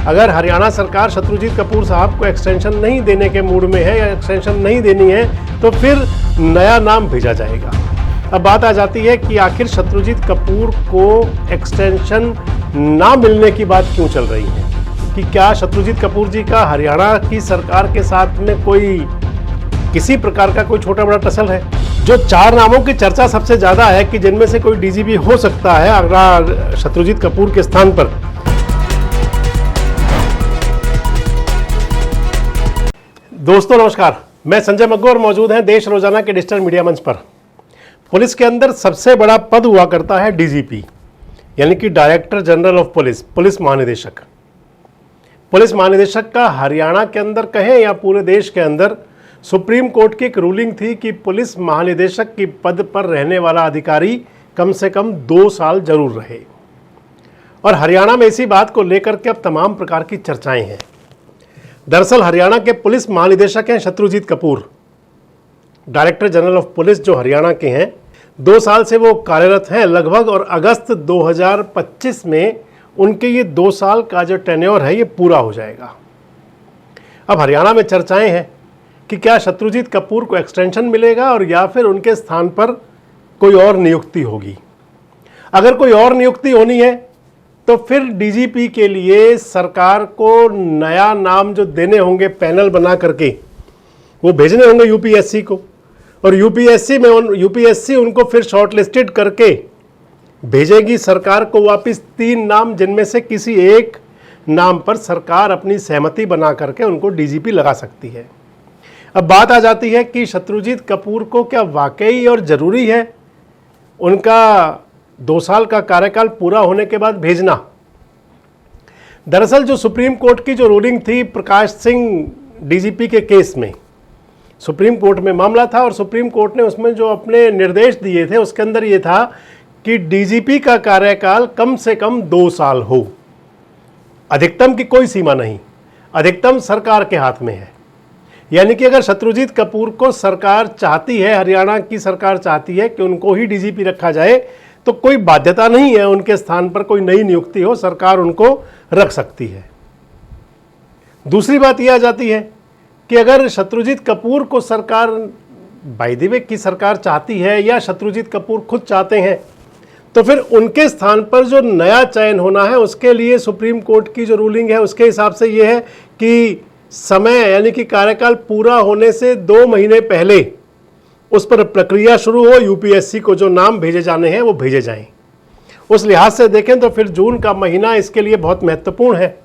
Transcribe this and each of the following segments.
अगर हरियाणा सरकार शत्रुजीत कपूर साहब को एक्सटेंशन नहीं देने के मूड में है या एक्सटेंशन नहीं देनी है तो फिर नया नाम भेजा जाएगा। अब बात आ जाती है कि आखिर शत्रुजीत कपूर को एक्सटेंशन ना मिलने की बात क्यों चल रही है, कि क्या शत्रुजीत कपूर जी का हरियाणा की सरकार के साथ में कोई किसी प्रकार का कोई छोटा बड़ा टसल है। जो 4 नामों की चर्चा सबसे ज्यादा है कि जिनमें से कोई डीजीपी हो सकता है अगर शत्रुजीत कपूर के स्थान पर। दोस्तों नमस्कार, मैं संजय मग्गू और मौजूद हैं देश रोजाना के डिजिटल मीडिया मंच पर। पुलिस के अंदर सबसे बड़ा पद हुआ करता है डीजीपी, यानी कि director general of police, police महानिदेशक। पुलिस महानिदेशक का हरियाणा के अंदर कहें या पूरे देश के अंदर सुप्रीम कोर्ट की एक रूलिंग थी कि पुलिस महानिदेशक की पद पर रहने वाला अधिकारी कम से कम 2 साल जरूर रहे। और हरियाणा में इसी बात को लेकर के अब तमाम प्रकार की चर्चाएं हैं। दरअसल हरियाणा के पुलिस महानिदेशक हैं Shatrujeet Kapur, director general of police जो हरियाणा के हैं। 2 साल से वो कार्यरत हैं लगभग, और अगस्त 2025 में उनके ये 2 साल का जो टेन्योर है ये पूरा हो जाएगा। अब हरियाणा में चर्चाएं हैं कि क्या शत्रुजीत कपूर को एक्सटेंशन मिलेगा और या फिर उनके स्थान पर कोई और नियुक्ति होगी। अगर कोई और नियुक्ति होनी है तो फिर डीजीपी के लिए सरकार को नया नाम जो देने होंगे पैनल बना करके वो भेजने होंगे यूपीएससी को, और यूपीएससी उनको फिर शॉर्टलिस्टेड करके भेजेगी सरकार को वापस 3 नाम, जिनमें से किसी एक नाम पर सरकार अपनी सहमति बना करके उनको डीजीपी लगा सकती है। अब बात आ जाती है कि शत्रुजीत कपूर को क्या वाकई और ज़रूरी है उनका 2 साल का कार्यकाल पूरा होने के बाद भेजना। दरअसल जो सुप्रीम कोर्ट की जो रूलिंग थी प्रकाश सिंह डीजीपी के केस में, सुप्रीम कोर्ट में मामला था और सुप्रीम कोर्ट ने उसमें जो अपने निर्देश दिए थे उसके अंदर ये था कि डीजीपी का कार्यकाल कम से कम 2 साल हो। अधिकतम की कोई सीमा नहीं, अधिकतम सरकार के हाथ में है। यानी कि अगर शत्रुजीत कपूर को सरकार चाहती है, हरियाणा की सरकार चाहती है कि उनको ही डीजीपी रखा जाए, तो कोई बाध्यता नहीं है उनके स्थान पर कोई नई नियुक्ति हो, सरकार उनको रख सकती है। दूसरी बात यह आ जाती है कि अगर शत्रुजीत कपूर को सरकार बाय द वे की सरकार चाहती है या शत्रुजीत कपूर खुद चाहते हैं, तो फिर उनके स्थान पर जो नया चयन होना है उसके लिए सुप्रीम कोर्ट की जो रूलिंग है उसके हिसाब से यह है कि समय यानी कि कार्यकाल पूरा होने से 2 महीने पहले उस पर प्रक्रिया शुरू हो, यूपीएससी को जो नाम भेजे जाने हैं वो भेजे जाएं। उस लिहाज से देखें तो फिर जून का महीना इसके लिए बहुत महत्वपूर्ण है।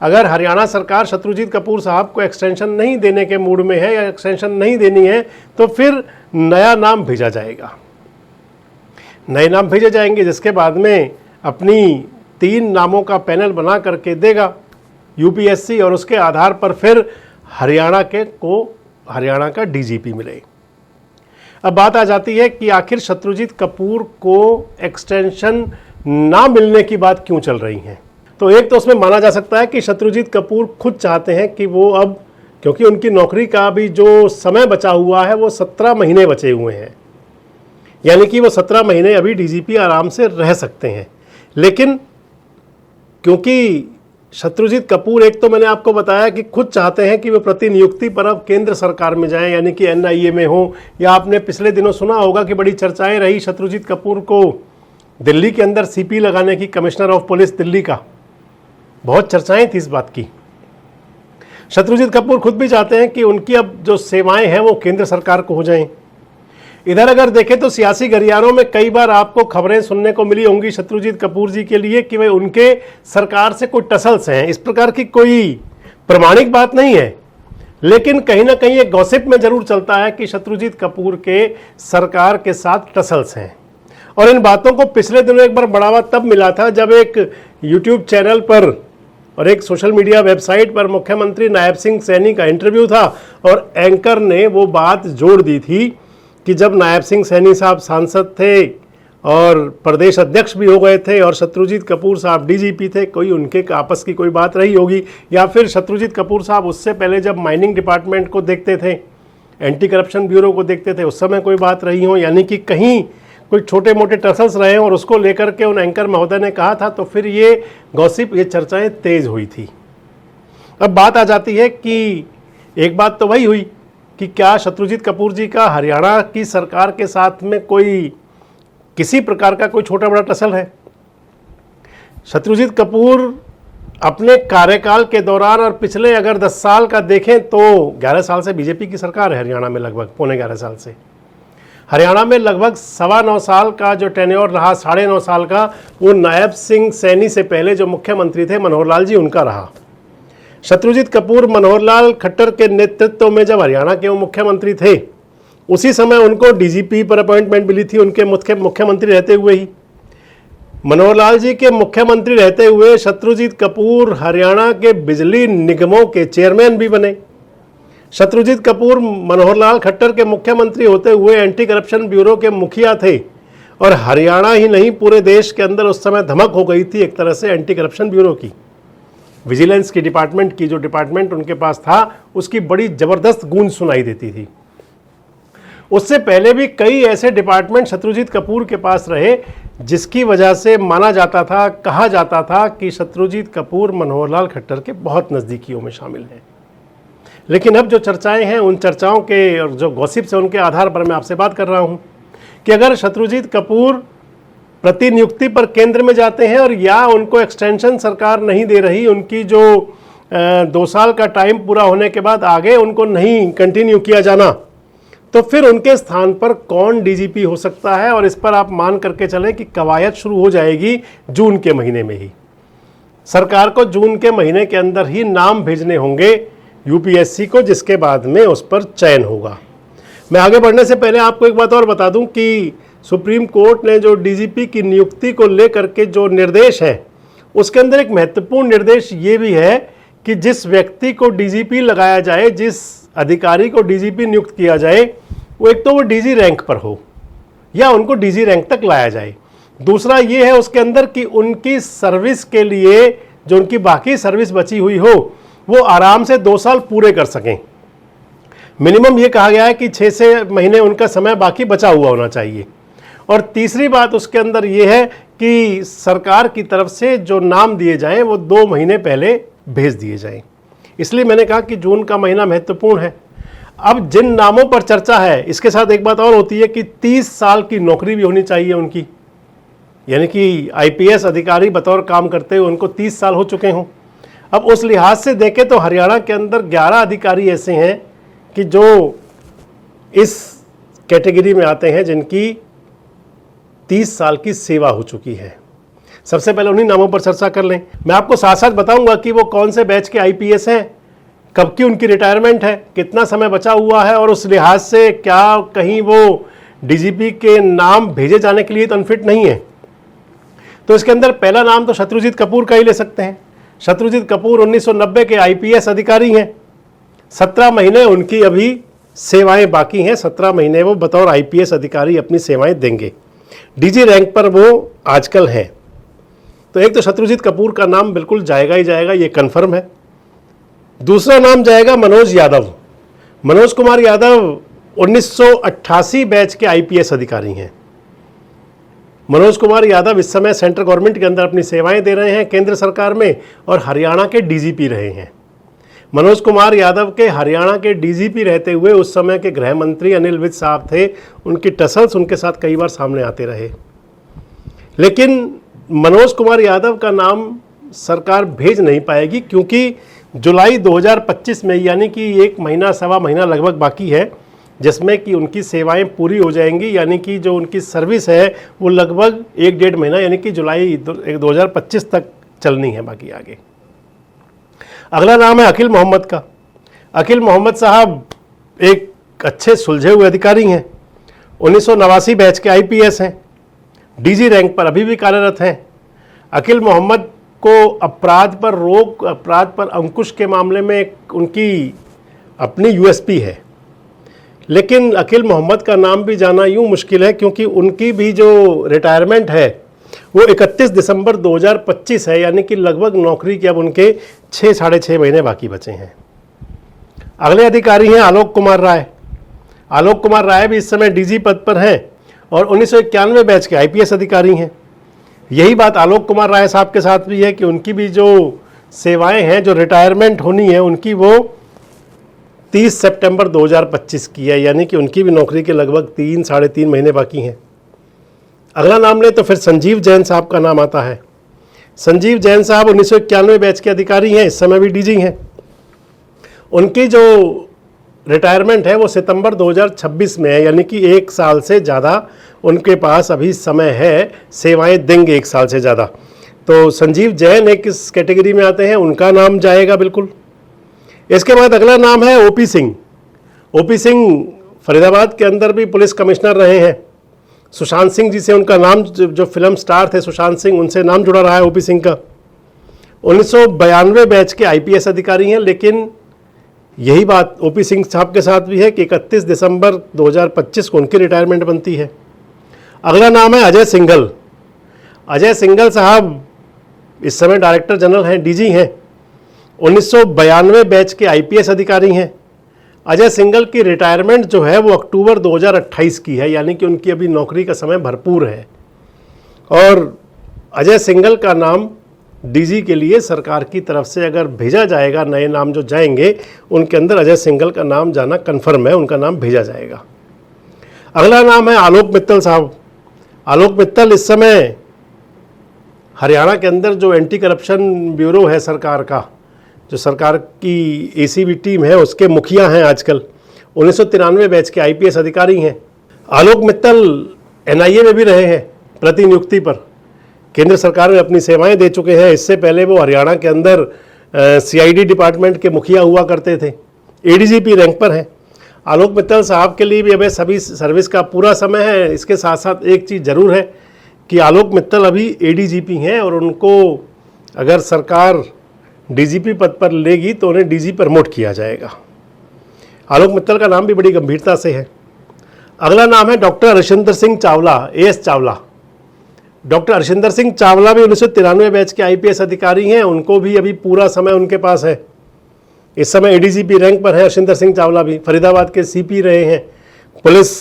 अगर हरियाणा सरकार शत्रुजीत कपूर साहब को एक्सटेंशन नहीं देने के मूड में है या एक्सटेंशन नहीं देनी है तो फिर नया नाम भेजा जाएगा, नए नाम भेजे जाएंगे, जिसके बाद में अपनी 3 नामों का पैनल बना करके देगा यूपीएससी, और उसके आधार पर फिर हरियाणा का डीजीपी मिले। अब बात आ जाती है कि आखिर शत्रुजीत कपूर को एक्सटेंशन ना मिलने की बात क्यों चल रही है। तो एक तो उसमें माना जा सकता है कि शत्रुजीत कपूर खुद चाहते हैं कि वो अब, क्योंकि उनकी नौकरी का भी जो समय बचा हुआ है वो 17 महीने बचे हुए हैं, यानी कि वो 17 महीने अभी डीजीपी आराम से रह सकते हैं। लेकिन क्योंकि शत्रुजीत कपूर, एक तो मैंने आपको बताया कि खुद चाहते हैं कि वे प्रतिनियुक्ति पर अब केंद्र सरकार में जाएं, यानी कि एनआईए में हो, या आपने पिछले दिनों सुना होगा कि बड़ी चर्चाएं रही शत्रुजीत कपूर को दिल्ली के अंदर सीपी लगाने की, कमिश्नर ऑफ पुलिस दिल्ली का, बहुत चर्चाएं थी इस बात की। शत्रुजीत कपूर खुद भी चाहते हैं कि उनकी अब जो सेवाएं हैं वो केंद्र सरकार को हो जाएं। इधर अगर देखें तो सियासी गलियारों में कई बार आपको खबरें सुनने को मिली होंगी शत्रुजीत कपूर जी के लिए कि वे उनके सरकार से कोई टसल्स हैं। इस प्रकार की कोई प्रमाणिक बात नहीं है, लेकिन कहीं ना कहीं एक गॉसिप में जरूर चलता है कि शत्रुजीत कपूर के सरकार के साथ टसल्स हैं। और इन बातों को पिछले दिनों एक बार बढ़ावा तब मिला था जब एक यूट्यूब चैनल पर और एक सोशल मीडिया वेबसाइट पर मुख्यमंत्री नायब सिंह सैनी का इंटरव्यू था, और एंकर ने वो बात जोड़ दी थी कि जब नायब सिंह सैनी साहब सांसद थे और प्रदेश अध्यक्ष भी हो गए थे और शत्रुजीत कपूर साहब डीजीपी थे, कोई उनके आपस की कोई बात रही होगी, या फिर शत्रुजीत कपूर साहब उससे पहले जब माइनिंग डिपार्टमेंट को देखते थे, एंटी करप्शन ब्यूरो को देखते थे, उस समय कोई बात रही हो, यानी कि कहीं कोई छोटे मोटे टसल्स रहे और उसको लेकर के उन एंकर महोदय ने कहा था, तो फिर ये गॉसिप, ये चर्चाएं तेज हुई थी। अब बात आ जाती है कि एक बात तो वही हुई कि क्या शत्रुजीत कपूर जी का हरियाणा की सरकार के साथ में कोई किसी प्रकार का कोई छोटा बड़ा टसल है। शत्रुजीत कपूर अपने कार्यकाल के दौरान और पिछले अगर 10 साल का देखें तो 11 साल से बीजेपी की सरकार है हरियाणा में, लगभग पौने 11 साल से। हरियाणा में लगभग 9.25 साल का जो टेन्योर रहा, 9.5 साल का, वो नायब सिंह सैनी से पहले जो मुख्यमंत्री थे मनोहर लाल जी, उनका रहा। शत्रुजीत कपूर मनोहर लाल खट्टर के नेतृत्व में जब हरियाणा के वो मुख्यमंत्री थे, उसी समय उनको डीजीपी पर अपॉइंटमेंट मिली थी, उनके मुख्यमंत्री रहते हुए ही। मनोहर लाल जी के मुख्यमंत्री रहते हुए शत्रुजीत कपूर हरियाणा के बिजली निगमों के चेयरमैन भी बने। शत्रुजीत कपूर मनोहर लाल खट्टर के मुख्यमंत्री होते हुए एंटी करप्शन ब्यूरो के मुखिया थे, और हरियाणा ही नहीं पूरे देश के अंदर उस समय धमक हो गई थी एक तरह से एंटी करप्शन ब्यूरो की। विजिलेंस की डिपार्टमेंट की जो डिपार्टमेंट उनके पास था, उसकी बड़ी ज़बरदस्त गूंज सुनाई देती थी। उससे पहले भी कई ऐसे डिपार्टमेंट शत्रुजीत कपूर के पास रहे, जिसकी वजह से माना जाता था, कहा जाता था कि शत्रुजीत कपूर मनोहर लाल खट्टर के बहुत नज़दीकियों में शामिल हैं। लेकिन अब जो चर्चाएं हैं, उन चर्चाओं के और जो गॉसिप्स हैं, उनके आधार पर मैं आपसे बात कर रहा हूं कि अगर शत्रुजीत कपूर प्रतिनियुक्ति पर केंद्र में जाते हैं और या उनको एक्सटेंशन सरकार नहीं दे रही, उनकी जो 2 साल का टाइम पूरा होने के बाद आगे उनको नहीं कंटिन्यू किया जाना, तो फिर उनके स्थान पर कौन डीजीपी हो सकता है। और इस पर आप मान करके चलें कि कवायद शुरू हो जाएगी जून के महीने में ही। सरकार को जून के महीने के अंदर ही नाम भेजने होंगे यूपीएससी को, जिसके बाद में उस पर चयन होगा। मैं आगे बढ़ने से पहले आपको एक बात और बता दूं कि सुप्रीम कोर्ट ने जो डीजीपी की नियुक्ति को लेकर के जो निर्देश है, उसके अंदर एक महत्वपूर्ण निर्देश ये भी है कि जिस व्यक्ति को डीजीपी लगाया जाए, जिस अधिकारी को डीजीपी नियुक्त किया जाए, वो एक तो वो डीजी रैंक पर हो या उनको डीजी रैंक तक लाया जाए। दूसरा ये है उसके अंदर कि उनकी सर्विस के लिए जो उनकी बाकी सर्विस बची हुई हो, वो आराम से 2 साल पूरे कर सकें। मिनिमम ये कहा गया है कि 6 से महीने उनका समय बाकी बचा हुआ होना चाहिए। और तीसरी बात उसके अंदर ये है कि सरकार की तरफ से जो नाम दिए जाएं वो 2 महीने पहले भेज दिए जाएं। इसलिए मैंने कहा कि जून का महीना महत्वपूर्ण है। अब जिन नामों पर चर्चा है, इसके साथ एक बात और होती है कि 30 साल की नौकरी भी होनी चाहिए उनकी, यानी कि आईपीएस अधिकारी बतौर काम करते हुए उनको 30 साल हो चुके हों। अब उस लिहाज से देखें तो हरियाणा के अंदर 11 अधिकारी ऐसे हैं कि जो इस कैटेगरी में आते हैं जिनकी 30 साल की सेवा हो चुकी है। सबसे पहले उन्हीं नामों पर चर्चा कर लें। मैं आपको साथ साथ बताऊंगा कि वो कौन से बैच के आईपीएस हैं, कब की उनकी रिटायरमेंट है, कितना समय बचा हुआ है, और उस लिहाज से क्या कहीं वो डीजीपी के नाम भेजे जाने के लिए तो अनफिट नहीं है। तो इसके अंदर पहला नाम तो शत्रुजीत कपूर का ही ले सकते हैं। शत्रुजीत कपूर 1990 के आईपीएस अधिकारी हैं। 17 महीने उनकी अभी सेवाएं बाकी हैं, 17 महीने वो बतौर आईपीएस अधिकारी अपनी सेवाएं देंगे। डीजी रैंक पर वो आजकल हैं। तो एक तो शत्रुजीत कपूर का नाम बिल्कुल जाएगा ही जाएगा, ये कन्फर्म है। दूसरा नाम जाएगा मनोज यादव। मनोज कुमार यादव 1988 बैच के आईपीएस अधिकारी हैं। मनोज कुमार यादव इस समय सेंट्रल गवर्नमेंट के अंदर अपनी सेवाएं दे रहे हैं केंद्र सरकार में, और हरियाणा के डीजीपी रहे हैं। मनोज कुमार यादव के हरियाणा के डीजीपी रहते हुए उस समय के गृह मंत्री अनिल विज साहब थे, उनकी टसल्स उनके साथ कई बार सामने आते रहे। लेकिन मनोज कुमार यादव का नाम सरकार भेज नहीं पाएगी, क्योंकि जुलाई 2025 में, यानी कि 1 महीना 1.25 महीना लगभग बाकी है, जिसमें कि उनकी सेवाएं पूरी हो जाएंगी। यानी कि जो उनकी सर्विस है वो लगभग 1-1.5 महीना, यानी कि जुलाई 2025 तक चलनी है बाकी आगे। अगला नाम है अखिल मोहम्मद का। अखिल मोहम्मद साहब एक अच्छे सुलझे हुए अधिकारी हैं। 1989 बैच के आईपीएस हैं, डीजी रैंक पर अभी भी कार्यरत हैं। अखिल मोहम्मद को अपराध पर रोक, अपराध पर अंकुश के मामले में उनकी अपनी यूएसपी है। लेकिन अखिल मोहम्मद का नाम भी जाना यूँ मुश्किल है, क्योंकि उनकी भी जो रिटायरमेंट है वो 31 दिसंबर 2025 है, यानी कि लगभग नौकरी के अब उनके 6-6.5 महीने बाकी बचे हैं। अगले अधिकारी हैं आलोक कुमार राय। आलोक कुमार राय भी इस समय डीजी पद पर हैं और 1991 बैच के आईपीएस अधिकारी हैं। यही बात आलोक कुमार राय साहब के साथ भी है कि उनकी भी जो सेवाएं हैं, जो रिटायरमेंट होनी है उनकी, वो 30 सितंबर 2025 की है, यानी कि उनकी भी नौकरी के लगभग 3-3.5 महीने बाकी हैं। अगला नाम ले तो फिर संजीव जैन साहब का नाम आता है। संजीव जैन साहब 1991 बैच के अधिकारी हैं, इस समय भी डीजी हैं। उनकी जो रिटायरमेंट है वो सितंबर 2026 में है, यानी कि 1 साल से ज़्यादा उनके पास अभी समय है, सेवाएं देंगे 1 साल से ज़्यादा। तो संजीव जैन एक किस कैटेगरी में आते हैं, उनका नाम जाएगा बिल्कुल। इसके बाद अगला नाम है ओपी सिंह। ओपी सिंह फरीदाबाद के अंदर भी पुलिस कमिश्नर रहे हैं। सुशांत सिंह जी से उनका नाम, जो फिल्म स्टार थे सुशांत सिंह, उनसे नाम जुड़ा रहा है ओपी सिंह का। 1992 बैच के आईपीएस अधिकारी हैं, लेकिन यही बात ओपी सिंह साहब के साथ भी है कि 31 दिसंबर 2025 को उनकी रिटायरमेंट बनती है। अगला नाम है अजय सिंघल। अजय सिंघल साहब इस समय डायरेक्टर जनरल हैं, डीजी हैं। 1992 बैच के आईपीएस अधिकारी हैं। अजय सिंघल की रिटायरमेंट जो है वो अक्टूबर 2028 की है, यानी कि उनकी अभी नौकरी का समय भरपूर है। और अजय सिंघल का नाम डीजी के लिए सरकार की तरफ से अगर भेजा जाएगा, नए नाम जो जाएंगे उनके अंदर अजय सिंघल का नाम जाना कन्फर्म है, उनका नाम भेजा जाएगा। अगला नाम है आलोक मित्तल साहब। आलोक मित्तल इस समय हरियाणा के अंदर जो एंटी करप्शन ब्यूरो है सरकार का, जो सरकार की एसीबी टीम है, उसके मुखिया हैं आजकल। 1993 बैच के आईपीएस अधिकारी हैं। आलोक मित्तल एनआईए में भी रहे हैं प्रतिनियुक्ति पर, केंद्र सरकार में अपनी सेवाएं दे चुके हैं। इससे पहले वो हरियाणा के अंदर सीआईडी डिपार्टमेंट के मुखिया हुआ करते थे, एडीजीपी रैंक पर हैं। आलोक मित्तल साहब के लिए भी अभी सभी सर्विस का पूरा समय है। इसके साथ साथ एक चीज़ ज़रूर है कि आलोक मित्तल अभी एडीजीपी हैं, और उनको अगर सरकार डीजीपी पद पर लेगी तो उन्हें डीजी प्रमोट किया जाएगा। आलोक मित्तल का नाम भी बड़ी गंभीरता से है। अगला नाम है doctor Harshinder Singh Chawla, A S Chawla. Doctor Harshinder Singh Chawla भी 1993 बैच के आईपीएस अधिकारी हैं। उनको भी अभी पूरा समय उनके पास है। इस समय एडीजीपी रैंक पर है हरशिंदर सिंह चावला भी। फरीदाबाद के सीपी रहे हैं। पुलिस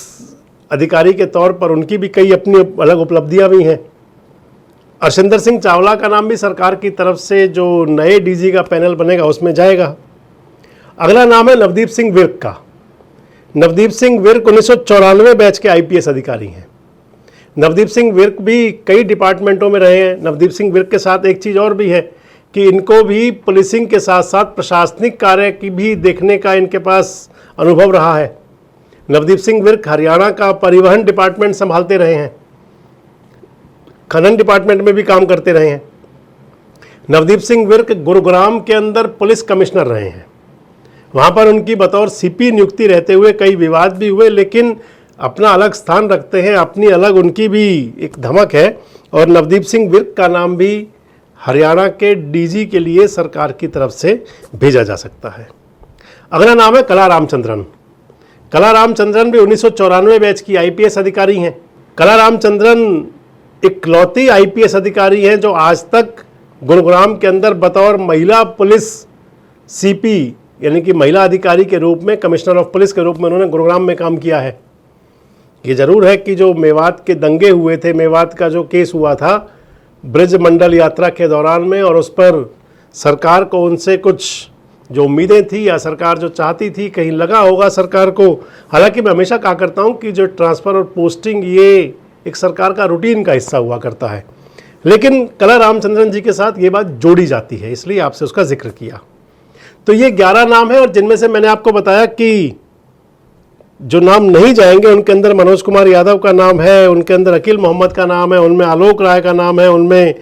अधिकारी के तौर पर उनकी भी कई अपनी अलग उपलब्धियां भी हैं। हरशिंदर सिंह चावला का नाम भी सरकार की तरफ से जो नए डीजी का पैनल बनेगा उसमें जाएगा। अगला नाम है नवदीप सिंह विर्क का। नवदीप सिंह विर्क 1994 बैच के आईपीएस अधिकारी हैं। नवदीप सिंह विर्क भी कई डिपार्टमेंटों में रहे हैं। नवदीप सिंह विर्क के साथ एक चीज़ और भी है कि इनको भी पुलिसिंग के साथ साथ प्रशासनिक कार्य की भी देखने का इनके पास अनुभव रहा है। नवदीप सिंह विर्क हरियाणा का परिवहन डिपार्टमेंट संभालते रहे हैं, खनन डिपार्टमेंट में भी काम करते रहे हैं। नवदीप सिंह विर्क गुरुग्राम के अंदर पुलिस कमिश्नर रहे हैं। वहाँ पर उनकी बतौर सीपी नियुक्ति रहते हुए कई विवाद भी हुए, लेकिन अपना अलग स्थान रखते हैं, अपनी अलग उनकी भी एक धमक है। और नवदीप सिंह विर्क का नाम भी हरियाणा के डीजी के लिए सरकार की तरफ से भेजा जा सकता है। अगला नाम है कला रामचंद्रन। कला रामचंद्रन भी 1994 बैच की आईपीएस अधिकारी हैं। कला रामचंद्रन इकलौती आईपीएस अधिकारी हैं जो आज तक गुरुग्राम के अंदर बतौर महिला पुलिस सीपी, यानी कि महिला अधिकारी के रूप में, कमिश्नर ऑफ पुलिस के रूप में उन्होंने गुरुग्राम में काम किया है। ये ज़रूर है कि जो मेवात के दंगे हुए थे, मेवात का जो केस हुआ था ब्रज मंडल यात्रा के दौरान में, और उस पर सरकार को उनसे कुछ जो उम्मीदें थी या सरकार जो चाहती थी, कहीं लगा होगा सरकार को। हालांकि मैं हमेशा कहा करता हूँ कि जो ट्रांसफ़र और पोस्टिंग ये एक सरकार का रूटीन का हिस्सा हुआ करता है, लेकिन कला रामचंद्रन जी के साथ ये बात जोड़ी जाती है, इसलिए आपसे उसका जिक्र किया। तो ये 11 नाम है, और जिनमें से मैंने आपको बताया कि जो नाम नहीं जाएंगे उनके अंदर मनोज कुमार यादव का नाम है, उनके अंदर अकील मोहम्मद का नाम है, उनमें आलोक राय का नाम है, उनमें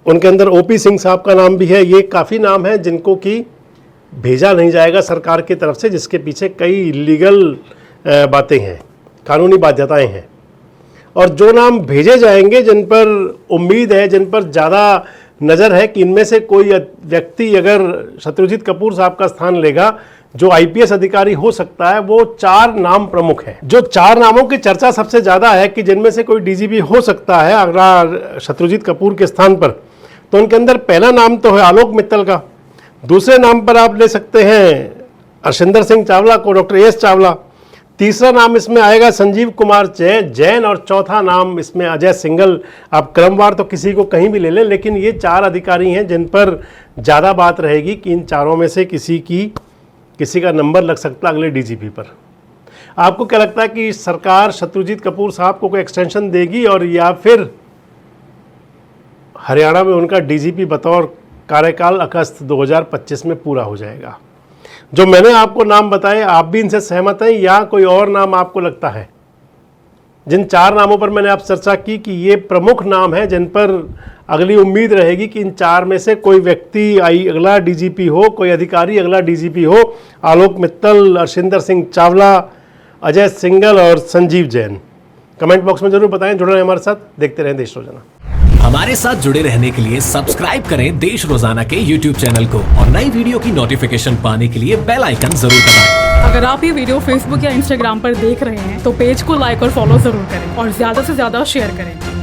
उनके अंदर ओपी सिंह साहब का नाम भी है। ये काफ़ी नाम हैं जिनको कि भेजा नहीं जाएगा सरकार की तरफ से, जिसके पीछे कई लीगल बातें हैं, कानूनी बाध्यताएं हैं। और जो नाम भेजे जाएंगे, जिन पर उम्मीद है, जिन पर ज़्यादा नज़र है कि इनमें से कोई व्यक्ति अगर शत्रुजीत कपूर साहब का स्थान लेगा, जो आईपीएस अधिकारी हो सकता है, वो 4 नाम प्रमुख हैं। जो 4 नामों की चर्चा सबसे ज़्यादा है कि जिनमें से कोई डीजीपी हो सकता है अगर शत्रुजीत कपूर के स्थान पर, तो उनके अंदर पहला नाम तो है आलोक मित्तल का। दूसरे नाम पर आप ले सकते हैं हरशिंदर सिंह चावला को, डॉक्टर एएस चावला। तीसरा नाम इसमें आएगा संजीव कुमार जैन और चौथा नाम इसमें अजय सिंघल। आप क्रमवार तो किसी को कहीं भी ले लें, लेकिन ये 4 अधिकारी हैं जिन पर ज़्यादा बात रहेगी कि इन चारों में से किसी का नंबर लग सकता है अगले डीजीपी पर। आपको क्या लगता है कि सरकार शत्रुजीत कपूर साहब को कोई एक्सटेंशन देगी और या फिर हरियाणा में उनका डीजीपी बतौर कार्यकाल अगस्त 2025 में पूरा हो जाएगा? जो मैंने आपको नाम बताए, आप भी इनसे सहमत हैं या कोई और नाम आपको लगता है? जिन 4 नामों पर मैंने आप चर्चा की कि ये प्रमुख नाम हैं जिन पर अगली उम्मीद रहेगी कि इन 4 में से कोई व्यक्ति अगला डीजीपी हो, कोई अधिकारी अगला डीजीपी हो। आलोक मित्तल, अर्शिंदर सिंह चावला, अजय सिंघल और संजीव जैन। कमेंट बॉक्स में जरूर बताएं। जुड़े रहें हमारे साथ, देखते रहें देश रोजाना। हमारे साथ जुड़े रहने के लिए सब्सक्राइब करें देश रोजाना के YouTube चैनल को और नई वीडियो की नोटिफिकेशन पाने के लिए बेल आइकन जरूर दबाएं। अगर आप ये वीडियो Facebook या Instagram पर देख रहे हैं तो पेज को लाइक और फॉलो जरूर करें और ज्यादा से ज्यादा शेयर करें।